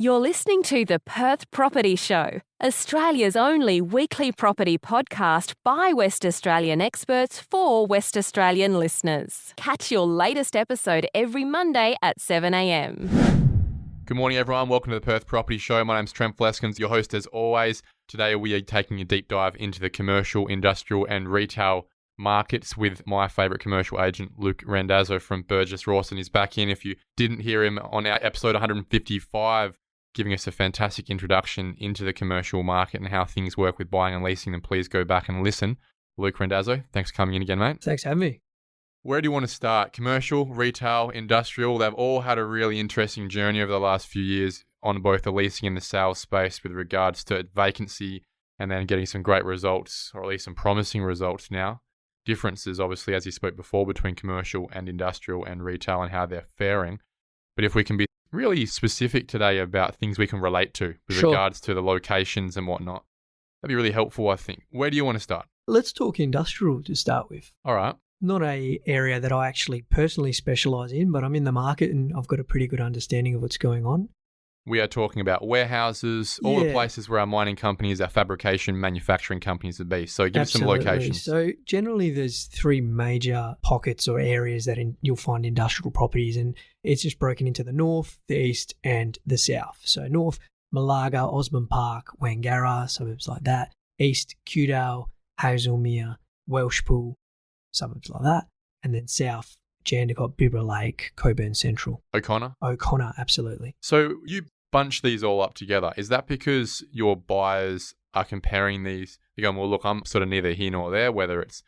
You're listening to the Perth Property Show, Australia's only weekly property podcast by West Australian experts for West Australian listeners. Catch your latest episode every Monday at 7 a.m. Good morning, everyone. Welcome to the Perth Property Show. My name's Trent Fleskens, your host as always. Today we are taking a deep dive into the commercial, industrial and retail markets with my favourite commercial agent, Luke Randazzo from Burgess Rawson. He's back in. If you didn't hear him on our episode 155, giving us a fantastic introduction into the commercial market and how things work with buying and leasing, then please go back and listen. Luke Randazzo, thanks for coming in again, mate. Thanks for having me. Where do you want to start? Commercial, retail, industrial, they've all had a really interesting journey over the last few years on both the leasing and the sales space with regards to vacancy and then getting some great results, or at least some promising results now. Differences, obviously, as you spoke before, between commercial and industrial and retail and how they're faring. But if we can be really specific today about things we can relate to with regards to the locations and whatnot, that'd be really helpful, I think. Where do you want to start? Let's talk industrial to start with. All right. Not a area that I actually personally specialise in, but I'm in the market and I've got a pretty good understanding of what's going on. We are talking about warehouses, all the places where our mining companies, our fabrication, manufacturing companies would be. So give us some locations. So generally there's three major pockets or areas that you'll find industrial properties, and it's just broken into the north, the east and the south. So north, Malaga, Osborne Park, Wangara, suburbs like that. East, Kewdale, Hazelmere, Welshpool, suburbs like that. And then south, Jandakot, Bibra Lake, Cockburn Central. O'Connor, absolutely. So you bunch these all up together. Is that because your buyers are comparing these? You're going, well, look, I'm sort of neither here nor there, whether it's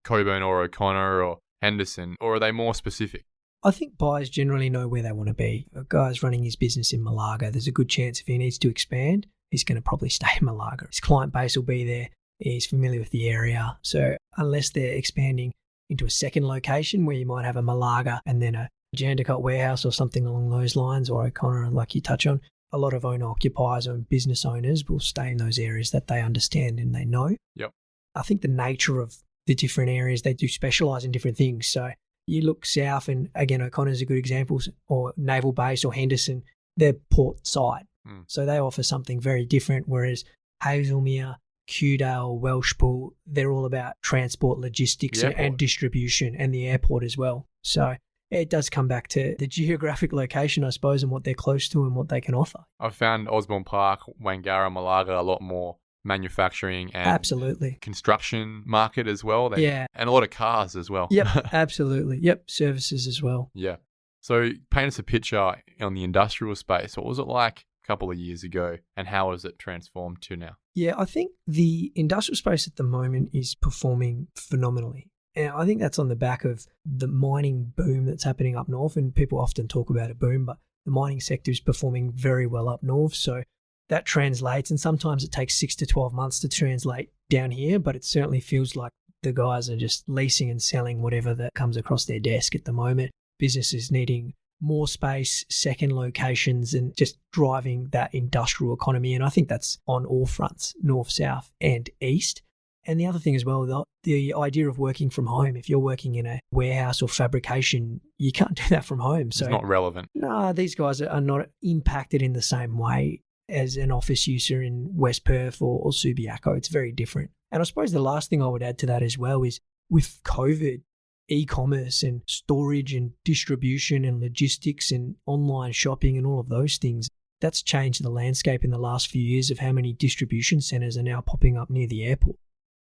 Cockburn or O'Connor or Henderson, or are they more specific? I think buyers generally know where they want to be. A guy's running his business in Malaga. There's a good chance if he needs to expand, he's going to probably stay in Malaga. His client base will be there. He's familiar with the area. So unless they're expanding into a second location where you might have a Malaga and then a Jandakot warehouse or something along those lines, or O'Connor, like you touch on, a lot of owner-occupiers and business owners will stay in those areas that they understand and they know. Yep. I think the nature of the different areas, they do specialise in different things. So you look south, and again, O'Connor's a good example, or Naval Base or Henderson, they're port side. So they offer something very different, whereas Hazelmere, Kewdale, Welshpool, they're all about transport, logistics and distribution, and the airport as well. So it does come back to the geographic location, I suppose, and what they're close to and what they can offer. I've found Osborne Park, Wangara, Malaga a lot more manufacturing and construction market as well. And a lot of cars as well. Yep, absolutely. Yep, services as well. Yeah. So paint us a picture on the industrial space. What was it like a couple of years ago and how has it transformed to now? Yeah, I think the industrial space at the moment is performing phenomenally. And I think that's on the back of the mining boom that's happening up north, and people often talk about a boom, but the mining sector is performing very well up north. So that translates, and sometimes it takes 6 to 12 months to translate down here, but it certainly feels like the guys are just leasing and selling whatever that comes across their desk at the moment. Businesses needing more space, second locations, and just driving that industrial economy. And I think that's on all fronts, north, south and east. And the other thing as well, the idea of working from home. If you're working in a warehouse or fabrication, you can't do that from home. So it's not relevant. No, these guys are not impacted in the same way as an office user in West Perth or Subiaco. It's very different. And I suppose the last thing I would add to that as well is with COVID, e-commerce and storage and distribution and logistics and online shopping and all of those things, that's changed the landscape in the last few years of how many distribution centres are now popping up near the airport.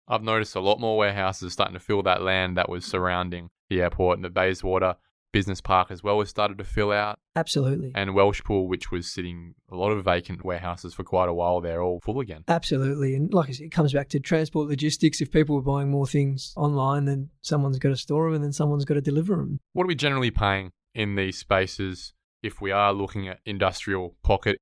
I've noticed a lot more warehouses starting to fill that land that was surrounding the airport, and the Bayswater Business Park as well has started to fill out. Absolutely. And Welshpool, which was sitting a lot of vacant warehouses for quite a while, they're all full again. Absolutely. And like I said, it comes back to transport logistics. If people are buying more things online, then someone's got to store them and then someone's got to deliver them. What are we generally paying in these spaces if we are looking at industrial pocket?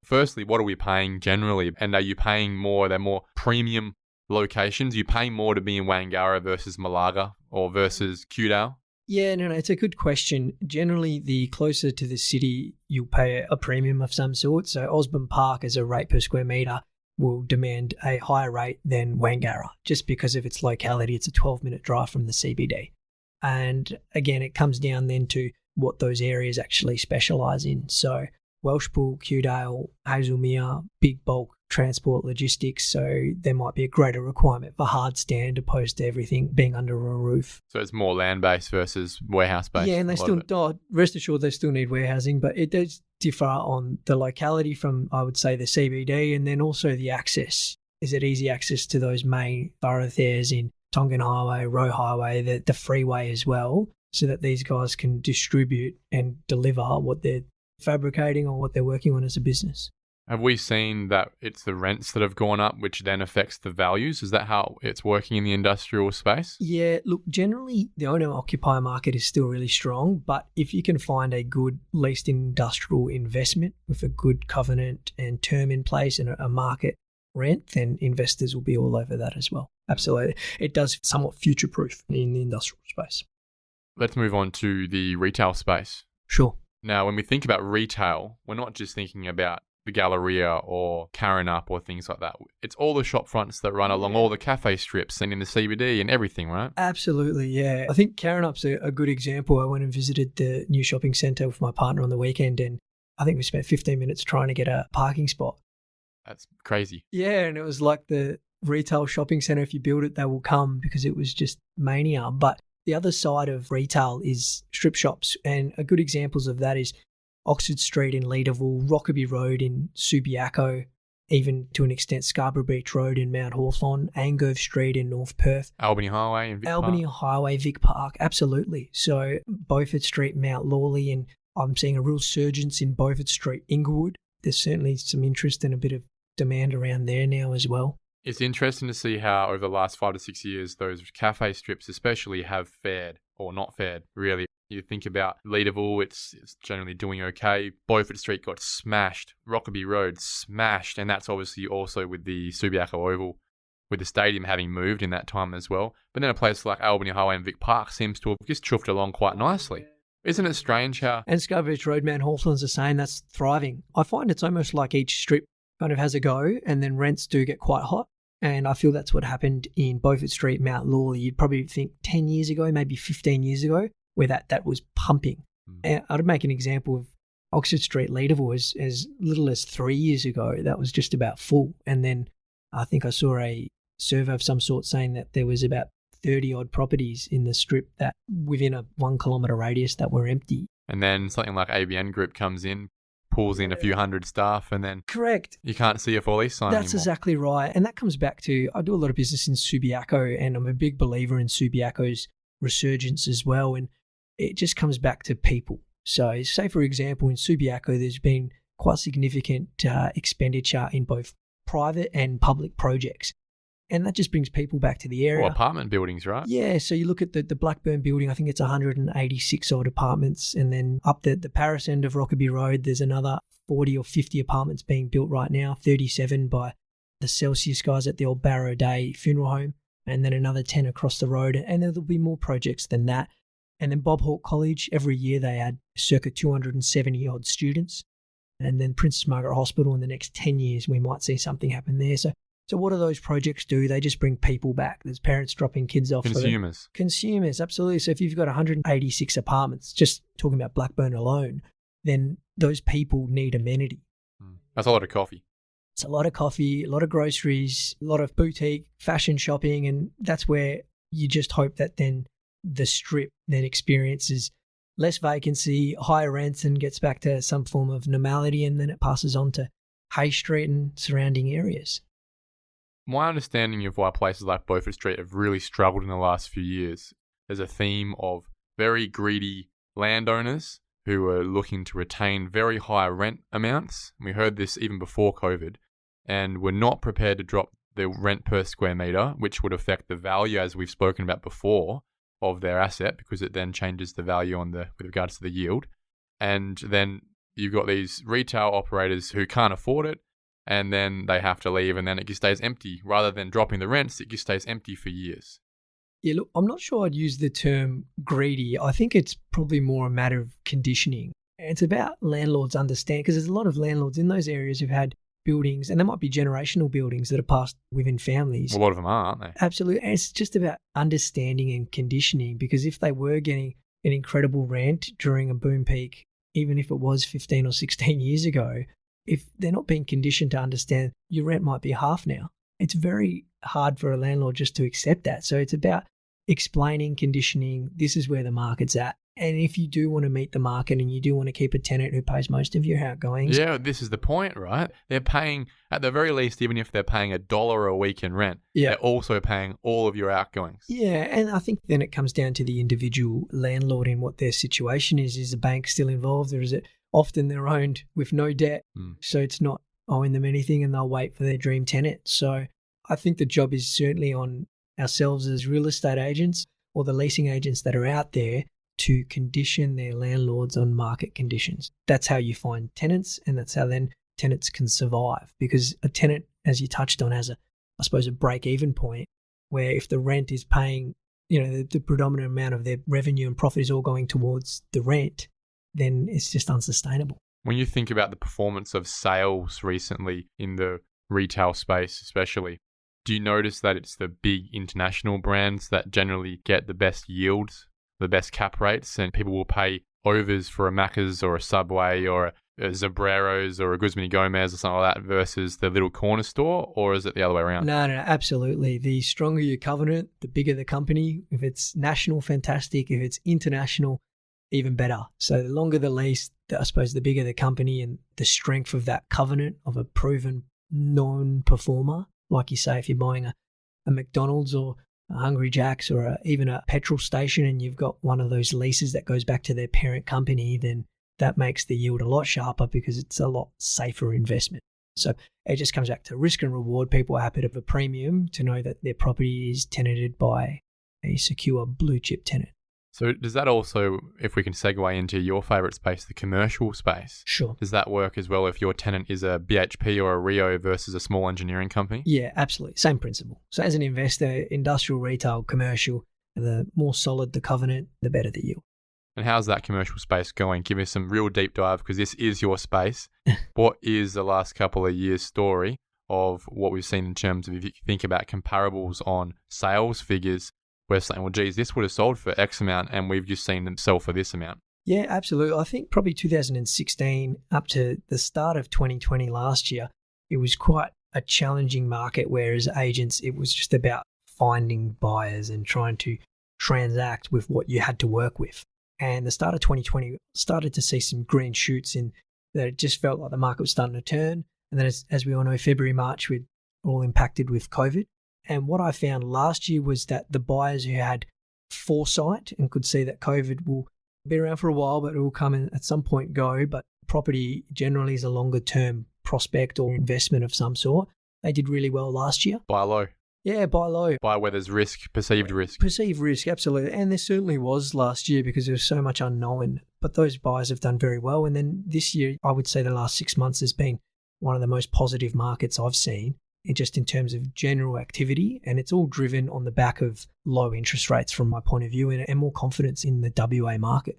Firstly, what are we paying generally? And are you paying more? They're more premium locations. You pay more to be in Wangara versus Malaga or versus Kewdale? Yeah, no, it's a good question. Generally, the closer to the city, you'll pay a premium of some sort. So Osborne Park as a rate per square metre will demand a higher rate than Wangara just because of its locality. It's a 12-minute drive from the CBD. And again, it comes down then to what those areas actually specialise in. So Welshpool, Kewdale, Hazelmere, big bulk transport logistics, so there might be a greater requirement for hard stand opposed to everything being under a roof. So it's more land-based versus warehouse-based. Yeah, and they still, rest assured, they still need warehousing, but it does differ on the locality from, I would say, the CBD, and then also the access. Is it easy access to those main thoroughfares in Tongan Highway, Roe Highway, the freeway as well, so that these guys can distribute and deliver what they're fabricating or what they're working on as a business. Have we seen that it's the rents that have gone up, which then affects the values? Is that how it's working in the industrial space? Yeah, look, generally the owner-occupier market is still really strong, but if you can find a good leased industrial investment with a good covenant and term in place and a market rent, then investors will be all over that as well. Absolutely. It does somewhat future-proof in the industrial space. Let's move on to the retail space. Sure. Now, when we think about retail, we're not just thinking about the Galleria or Karen Up or things like that. It's all the shop fronts that run along all the cafe strips and in the CBD and everything, right? Absolutely, yeah. I think Karen Up's a good example. I went and visited the new shopping centre with my partner on the weekend, and I think we spent 15 minutes trying to get a parking spot. That's crazy. Yeah, and it was like the retail shopping centre, if you build it, they will come, because it was just mania. But the other side of retail is strip shops, and a good examples of that is Oxford Street in Leederville, Rockaby Road in Subiaco, even to an extent Scarborough Beach Road in Mount Hawthorn, Angove Street in North Perth. Albany Highway in Vic Albany Park. Highway, Vic Park, absolutely. So Beaufort Street, Mount Lawley, and I'm seeing a real surgence in Beaufort Street, Inglewood. There's certainly some interest and a bit of demand around there now as well. It's interesting to see how over the last 5 to 6 years, those cafe strips especially have fared, or not fared, really. You think about Leederville, it's generally doing okay. Beaufort Street got smashed. Rockaby Road smashed. And that's obviously also with the Subiaco Oval, with the stadium having moved in that time as well. But then a place like Albany Highway and Vic Park seems to have just chuffed along quite nicely. Isn't it strange how... And Scarborough Beach Road, Mount Hawthorn's the same, that's thriving. I find it's almost like each strip kind of has a go, and then rents do get quite hot. And I feel that's what happened in Beaufort Street, Mount Lawley. You'd probably think 10 years ago, maybe 15 years ago, where that was pumping. And I'd make an example of Oxford Street, Leederville, as little as 3 years ago, that was just about full. And then I think I saw a survey of some sort saying that there was about 30 odd properties in the strip that within a 1 kilometre radius that were empty. And then something like ABN Group comes in, pulls in a few hundred staff, and then correct, you can't see a full lease sign That's anymore. exactly right. And that comes back to, I do a lot of business in Subiaco, and I'm a big believer in Subiaco's resurgence as well. And it just comes back to people. So say, for example, in Subiaco, there's been quite significant expenditure in both private and public projects. And that just brings people back to the area. Or apartment buildings, right? Yeah, so you look at the Blackburn building, I think it's 186 odd apartments, and then up the Paris end of Rockaby Road, there's another 40 or 50 apartments being built right now, 37 by the Celsius guys at the old Barrow Day funeral home, and then another 10 across the road, and there'll be more projects than that. And then Bob Hawke College, every year they add circa 270 odd students, and then Princess Margaret Hospital in the next 10 years, we might see something happen there. So what do those projects do? They just bring people back. There's parents dropping kids off. Consumers. Consumers, absolutely. So if you've got 186 apartments, just talking about Blackburn alone, then those people need amenity. That's a lot of coffee. It's a lot of coffee, a lot of groceries, a lot of boutique fashion shopping, and that's where you just hope that then the strip then experiences less vacancy, higher rents, and gets back to some form of normality, and then it passes on to Hay Street and surrounding areas. My understanding of why places like Beaufort Street have really struggled in the last few years, there's a theme of very greedy landowners who are looking to retain very high rent amounts. We heard this even before COVID, and were not prepared to drop the rent per square metre, which would affect the value, as we've spoken about before, of their asset, because it then changes the value with regards to the yield. And then you've got these retail operators who can't afford it, and then they have to leave, and then it just stays empty. Rather than dropping the rents, it just stays empty for years. Yeah, look, I'm not sure I'd use the term greedy. I think it's probably more a matter of conditioning. It's about landlords understand, because there's a lot of landlords in those areas who've had buildings, and there might be generational buildings that are passed within families. A lot of them are, aren't they? Absolutely. And it's just about understanding and conditioning, because if they were getting an incredible rent during a boom peak even if it was 15 or 16 years ago, if they're not being conditioned to understand your rent might be half now, it's very hard for a landlord just to accept that. So it's about explaining, conditioning, this is where the market's at. And if you do want to meet the market and you do want to keep a tenant who pays most of your outgoings. Yeah, this is the point, right? They're paying, at the very least, even if they're paying $1 a week in rent, they're also paying all of your outgoings. Yeah, and I think then it comes down to the individual landlord and what their situation is. Is the bank still involved, or is it often they're owned with no debt? So it's not owing them anything and they'll wait for their dream tenant. So I think the job is certainly on ourselves as real estate agents or the leasing agents that are out there to condition their landlords on market conditions. That's how you find tenants, and that's how then tenants can survive. Because a tenant, as you touched on, has a break-even point where if the rent is paying, the predominant amount of their revenue and profit is all going towards the rent, then it's just unsustainable. When you think about the performance of sales recently in the retail space especially, do you notice that it's the big international brands that generally get the best yields, the best cap rates, and people will pay overs for a Macca's or a Subway or a Zabreros or a Guzman y Gomez or something like that versus the little corner store, or is it the other way around? No, absolutely. The stronger your covenant, the bigger the company. If it's national, fantastic. If it's international, even better. So the longer the lease, I suppose the bigger the company and the strength of that covenant of a proven non-performer. Like you say, if you're buying a McDonald's or a Hungry Jack's or even a petrol station and you've got one of those leases that goes back to their parent company, then that makes the yield a lot sharper because it's a lot safer investment. So it just comes back to risk and reward. People are happy to have a premium to know that their property is tenanted by a secure blue chip tenant. So does that also, if we can segue into your favourite space, the commercial space? Sure. Does that work as well if your tenant is a BHP or a Rio versus a small engineering company? Yeah, absolutely. Same principle. So as an investor, industrial, retail, commercial, the more solid the covenant, the better the yield. And how's that commercial space going? Give me some real deep dive because this is your space. What is the last couple of years' story of what we've seen in terms of, if you think about comparables on sales figures, we're saying, well, geez, this would have sold for X amount and we've just seen them sell for this amount. Yeah, absolutely. I think probably 2016 up to the start of 2020 last year, it was quite a challenging market, whereas agents, it was just about finding buyers and trying to transact with what you had to work with. And the start of 2020 started to see some green shoots in that it just felt like the market was starting to turn. And then as we all know, February, March, we're all impacted with COVID. And what I found last year was that the buyers who had foresight and could see that COVID will be around for a while, but it will come and at some point go. But property generally is a longer term prospect or investment of some sort. They did really well last year. Buy low. Yeah, buy low. Buy where there's risk, perceived risk. Perceived risk, absolutely. And there certainly was last year because there was so much unknown. But those buyers have done very well. And then this year, I would say the last 6 months has been one of the most positive markets I've seen. Just in terms of general activity, and it's all driven on the back of low interest rates from my point of view and more confidence in the WA market.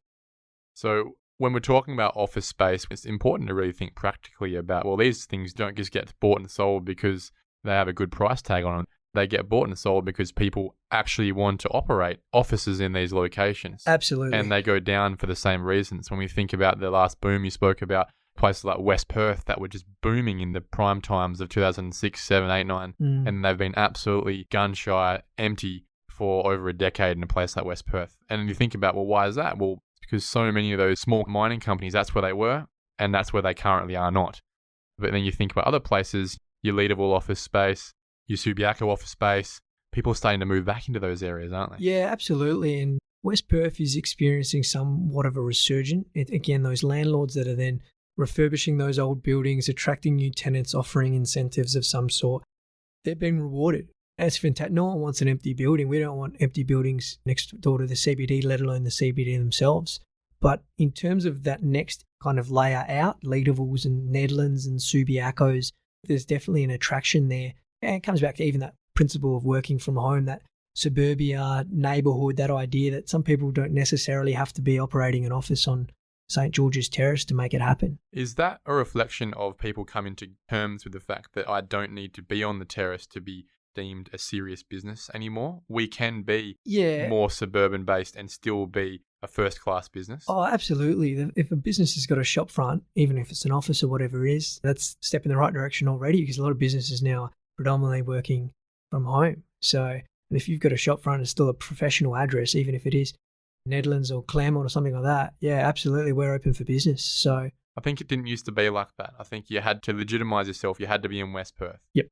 So when we're talking about office space, it's important to really think practically about, well, these things don't just get bought and sold because they have a good price tag on them. They get bought and sold because people actually want to operate offices in these locations. Absolutely. And they go down for the same reasons. When we think about the last boom you spoke about, places like West Perth that were just booming in the prime times of 2006, 7, 8, 9, and they've been absolutely gun-shy, empty for over a decade in a place like West Perth. And you think about, well, why is that? Well, it's because so many of those small mining companies, that's where they were, and that's where they currently are not. But then you think about other places, your Leaderville office space, your Subiaco office space, people are starting to move back into those areas, aren't they? Yeah, absolutely. And West Perth is experiencing somewhat of a resurgence. Again, those landlords that are then refurbishing those old buildings, attracting new tenants, offering incentives of some sort, they're being rewarded. That's fantastic. No one wants an empty building. We don't want empty buildings next door to the CBD, let alone the CBD themselves. But in terms of that next kind of layer out, Leadervilles and Nedlands and Subiacos, there's definitely an attraction there. And it comes back to even that principle of working from home, that suburbia, neighbourhood, that idea that some people don't necessarily have to be operating an office on St. George's Terrace to make it happen. Is that a reflection of people coming to terms with the fact that I don't need to be on the terrace to be deemed a serious business anymore? We can be more suburban based and still be a first-class business? Oh, absolutely. If a business has got a shop front, even if it's an office or whatever it is, that's a step in the right direction already, because a lot of businesses now are predominantly working from home. So if you've got a shop front, it's still a professional address, even if it is Netherlands or Claremont or something like that. Yeah, absolutely. We're open for business. So I think it didn't used to be like that. I think you had to legitimise yourself. You had to be in West Perth. Yep.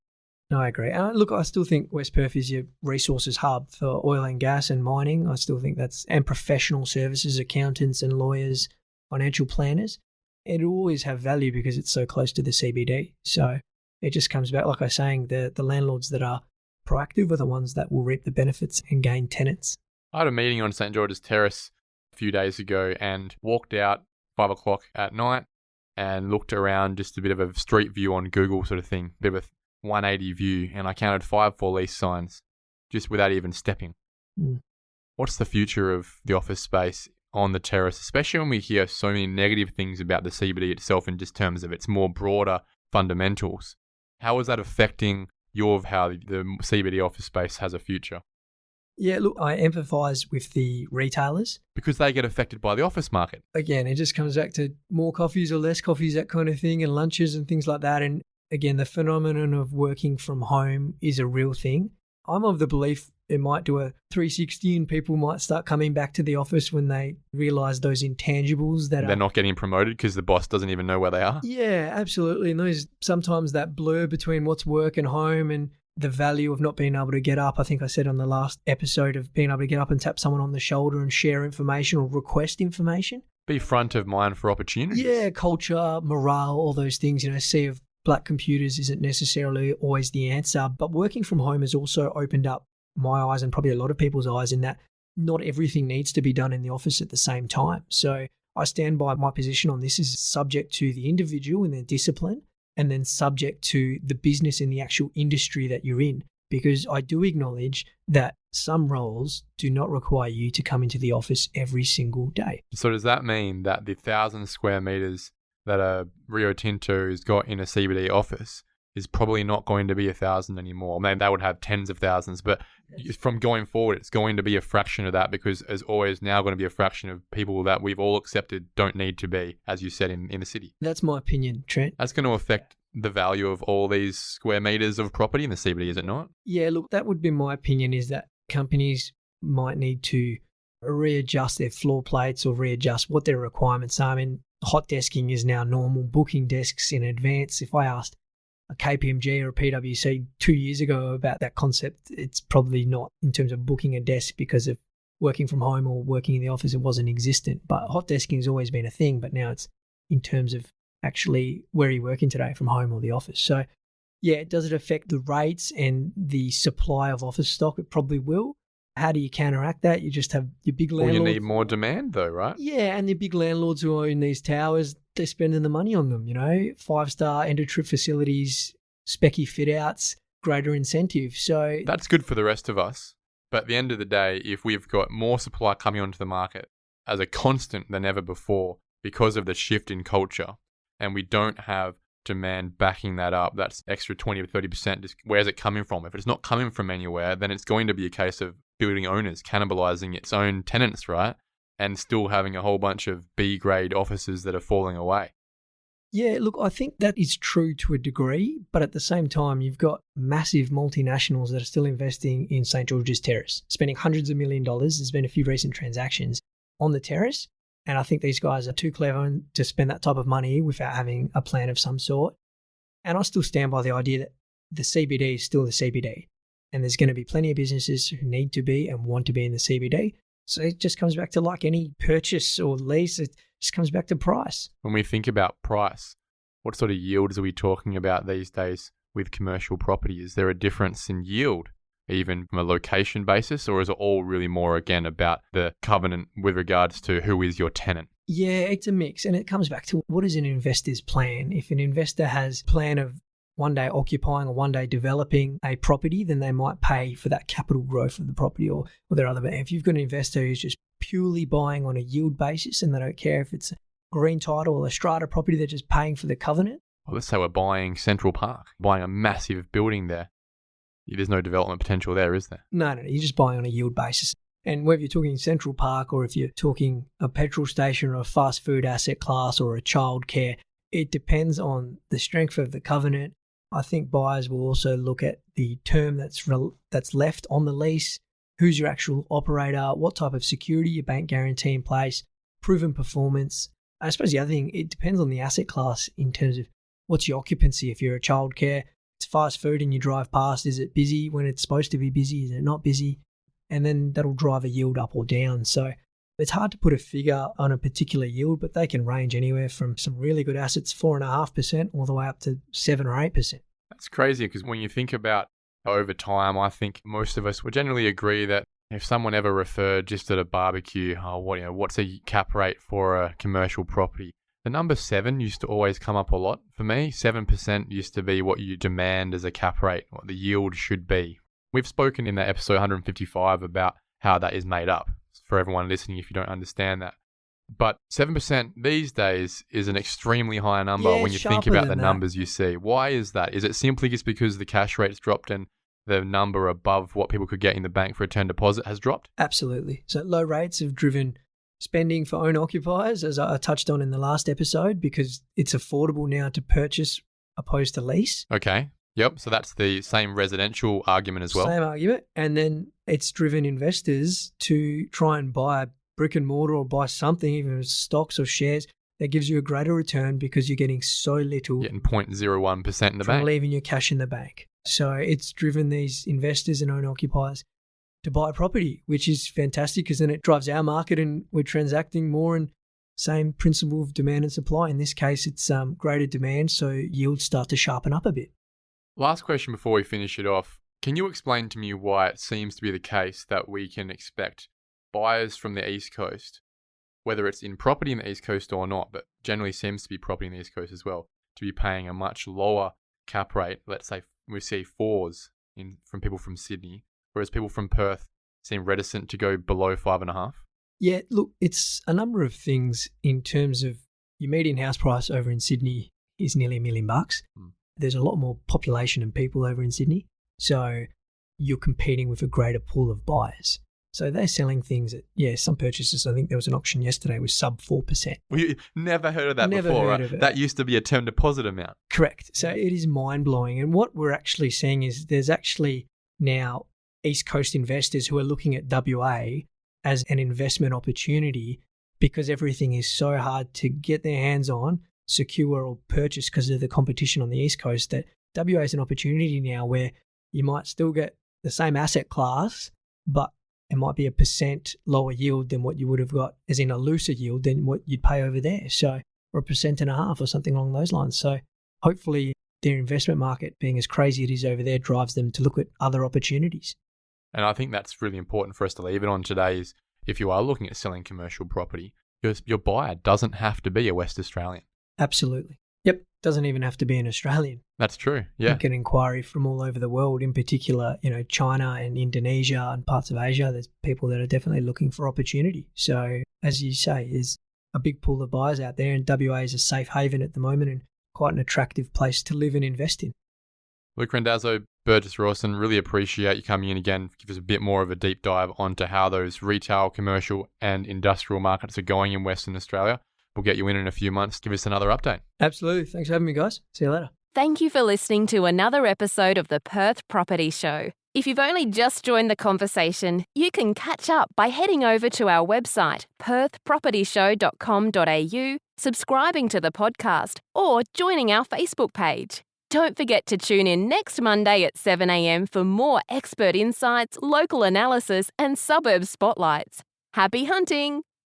No, I agree. Look, I still think West Perth is your resources hub for oil and gas and mining. I still think and professional services, accountants and lawyers, financial planners. It'll always have value because it's so close to the CBD. So it just comes back, like I was saying, the landlords that are proactive are the ones that will reap the benefits and gain tenants. I had a meeting on St. George's Terrace a few days ago and walked out 5 o'clock at night and looked around, just a bit of a street view on Google sort of thing, a bit of a 180 view, and I counted 5 for lease signs just without even stepping. What's the future of the office space on the terrace, especially when we hear so many negative things about the CBD itself in just terms of its more broader fundamentals? How is that affecting how the CBD office space has a future? Yeah, look, I empathise with the retailers. Because they get affected by the office market. Again, it just comes back to more coffees or less coffees, that kind of thing, and lunches and things like that. And again, the phenomenon of working from home is a real thing. I'm of the belief it might do a 360 and people might start coming back to the office when they realise those intangibles that they're not getting promoted because the boss doesn't even know where they are. Yeah, absolutely. And sometimes that blur between what's work and home and the value of not being able to get up. I think I said on the last episode of being able to get up and tap someone on the shoulder and share information or request information. Be front of mind for opportunities. Yeah, culture, morale, all those things. Sea of black computers isn't necessarily always the answer, but working from home has also opened up my eyes and probably a lot of people's eyes in that not everything needs to be done in the office at the same time. So I stand by my position on this is subject to the individual and their discipline, and then subject to the business and the actual industry that you're in. Because I do acknowledge that some roles do not require you to come into the office every single day. So does that mean that the 1,000 square meters that a Rio Tinto's got in a CBD office is probably not going to be 1,000 anymore? I mean, they would have tens of thousands, but from going forward, it's going to be a fraction of that, because there's always now going to be a fraction of people that we've all accepted don't need to be, as you said, in the city. That's my opinion, Trent. That's going to affect the value of all these square meters of property in the CBD, is it not? Yeah, look, that would be my opinion, is that companies might need to readjust their floor plates or readjust what their requirements are. I mean, hot desking is now normal, booking desks in advance. If I asked a KPMG or a PwC 2 years ago about that concept, it's probably not in terms of booking a desk, because of working from home or working in the office, it wasn't existent. But hot desking has always been a thing, but now it's in terms of actually where are you working today, from home or the office. So yeah, does it affect the rates and the supply of office stock? It probably will. How do you counteract that? You just have your big landlords. Well, you need more demand though, right? Yeah, and the big landlords who own these towers, they're spending the money on them, 5-star end-of-trip facilities, specky fit-outs, greater incentive. So that's good for the rest of us. But at the end of the day, if we've got more supply coming onto the market as a constant than ever before because of the shift in culture, and we don't have demand backing that up, that's extra 20 to 30%. Just where's it coming from? If it's not coming from anywhere, then it's going to be a case of building owners cannibalizing its own tenants, right? And still having a whole bunch of B-grade offices that are falling away. Yeah, look, I think that is true to a degree, but at the same time, you've got massive multinationals that are still investing in St. George's Terrace, spending hundreds of $1 million. There's been a few recent transactions on the terrace, and I think these guys are too clever to spend that type of money without having a plan of some sort. And I still stand by the idea that the CBD is still the CBD, and there's going to be plenty of businesses who need to be and want to be in the CBD. So it just comes back to, like any purchase or lease, it just comes back to price. When we think about price, what sort of yields are we talking about these days with commercial property? Is there a difference in yield, even from a location basis, or is it all really more, again, about the covenant with regards to who is your tenant? Yeah, it's a mix. And it comes back to, what is an investor's plan? If an investor has a plan of one day occupying or one day developing a property, then they might pay for that capital growth of the property or their other. If you've got an investor who's just purely buying on a yield basis and they don't care if it's a green title or a strata property, they're just paying for the covenant. Well, let's say we're buying Central Park, buying a massive building there. There's no development potential there, is there? No, you're just buying on a yield basis. And whether you're talking Central Park or if you're talking a petrol station or a fast food asset class or a childcare, it depends on the strength of the covenant. I think buyers will also look at the term that's left on the lease, who's your actual operator, what type of security your bank guarantee in place, proven performance. I suppose the other thing, it depends on the asset class in terms of what's your occupancy. If you're a childcare, it's fast food and you drive past, is it busy when it's supposed to be busy? Is it not busy? And then that'll drive a yield up or down. So it's hard to put a figure on a particular yield, but they can range anywhere from some really good assets, 4.5%, all the way up to 7 or 8%. That's crazy because when you think about over time, I think most of us would generally agree that if someone ever referred just at a barbecue, what's a cap rate for a commercial property? The number 7 used to always come up a lot for me. 7% used to be what you demand as a cap rate, what the yield should be. We've spoken in that episode 155 about how that is made up for everyone listening if you don't understand that. But 7% these days is an extremely high number when you think about the numbers you see. Why is that? Is it simply just because the cash rate's dropped and the number above what people could get in the bank for a term deposit has dropped? Absolutely. So low rates have driven spending for owner occupiers, as I touched on in the last episode, because it's affordable now to purchase opposed to lease. Okay. Yep. So that's the same residential argument as well. Same argument. And then it's driven investors to try and buy brick and mortar or buy something, even if it's stocks or shares, that gives you a greater return because you're getting so little. Getting 0.01% in the bank. Leaving your cash in the bank. So it's driven these investors and owner occupiers to buy property, which is fantastic because then it drives our market and we're transacting more, and same principle of demand and supply. In this case, it's greater demand, so yields start to sharpen up a bit. Last question before we finish it off. Can you explain to me why it seems to be the case that we can expect buyers from the East Coast, whether it's in property in the East Coast or not, but generally seems to be property in the East Coast as well, to be paying a much lower cap rate? Let's say we see 4s from people from Sydney, whereas people from Perth seem reticent to go below 5.5. Yeah, look, it's a number of things in terms of your median house price over in Sydney is nearly $1 million. There's a lot more population and people over in Sydney, so you're competing with a greater pool of buyers. So they're selling things at, some purchases. I think there was an auction yesterday with sub 4%. We never heard of that before, right? Of it. That used to be a term deposit amount. Correct. So it is mind-blowing. And what we're actually seeing is there's actually now East Coast investors who are looking at WA as an investment opportunity because everything is so hard to get their hands on, secure or purchase because of the competition on the East Coast, that WA is an opportunity now where you might still get the same asset class, but it might be 1% lower yield than what you would have got, as in a looser yield than what you'd pay over there. So, or 1.5% or something along those lines. So hopefully their investment market, being as crazy it is over there, drives them to look at other opportunities. And I think that's really important for us to leave it on today is if you are looking at selling commercial property, your buyer doesn't have to be a West Australian. Absolutely. Yep. Doesn't even have to be an Australian. That's true. Yeah. You get inquiry from all over the world, in particular, China and Indonesia and parts of Asia. There's people that are definitely looking for opportunity. So as you say, there's a big pool of buyers out there, and WA is a safe haven at the moment and quite an attractive place to live and invest in. Luke Randazzo, Burgess Rawson, really appreciate you coming in again. Give us a bit more of a deep dive onto how those retail, commercial and industrial markets are going in Western Australia. We'll get you in a few months. Give us another update. Absolutely. Thanks for having me, guys. See you later. Thank you for listening to another episode of the Perth Property Show. If you've only just joined the conversation, you can catch up by heading over to our website, perthpropertyshow.com.au, subscribing to the podcast, or joining our Facebook page. Don't forget to tune in next Monday at 7 a.m. for more expert insights, local analysis, and suburb spotlights. Happy hunting!